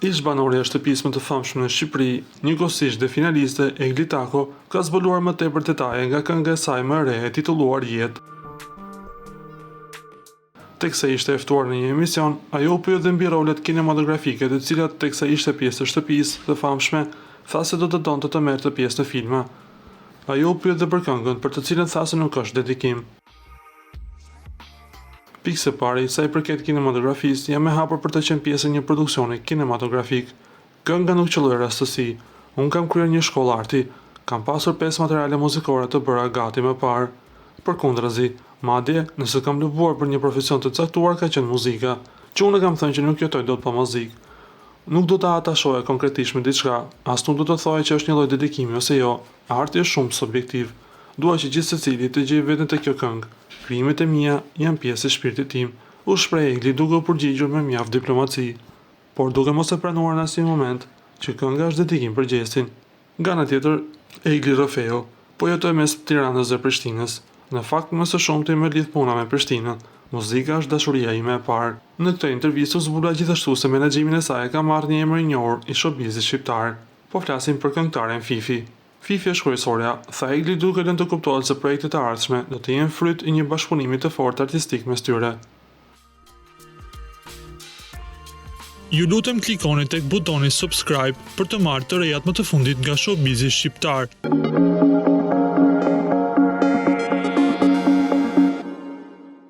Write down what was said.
Ish banori e shtëpisë më të famshme në Shqipëri, njëkohësisht dhe finaliste Egli Tako, ka zbuluar më tepër detaje nga kënga e saj më e re e titulluar Jetë. Teksa ishte e ftuar në një emision, ajo u pyet dhe mbi rolet kinematografike të cilat teksa ishte pjesë të shtëpisë të famshme, tha se do të donte të merrte pjesë në filma. Ajo u pyet dhe për këngën, për të cilën tha se nuk është dedikim. Pikë së pari, sa i përket kinematografisë, jam e hapur për të qenë pjesë e një produksioni kinematografik. Kënga nuk qëlloi rastësi. Unë kam kryer një shkollë arti, kam pasur 5 materiale muzikore të bëra gati më parë. Përkundrazi, madje, nëse kam lëbuar për një profesion të caktuar ka qenë muzika, që unë kam thënë që nuk jetoj dot pa muzikë. Nuk do ta atashoja konkretisht me diçka, as nuk do të thoja që është një lloj dedikimi ose jo. Arti është shumë subjektiv. Dua që gjithsecili të gjejë veten te kjo këngë. Krijimet e mia janë pjesë e shpirtit tim, u shpreh Egli duke u përgjigjur me mjaft diplomaci, por duke mos e pranuar në asnjë moment që kënga është dedikim për Gjestin. Nga ana tjetër, Egli Rofeu po jetoj mes Tiranës dhe Prishtinës. Në fakt, më së shumti më lidh puna me Prishtinën. Muzika është dashuria ime e parë. Në këtë intervistë u zbula gjithashtu se menaxhimin e saj ka marrë një emër i njohur i showbizit shqiptar. Po flasim për këngëtaren Fifi. Fifi është kryesorja, tha Egli duke lënë të kuptohet se projektet e ardhshme do të jenë fryt i një bashkëpunimi të fortë artistik mes tyre. Ju lutem klikoni tek butoni subscribe për të marrë të rejat më të fundit nga showbizi shqiptar.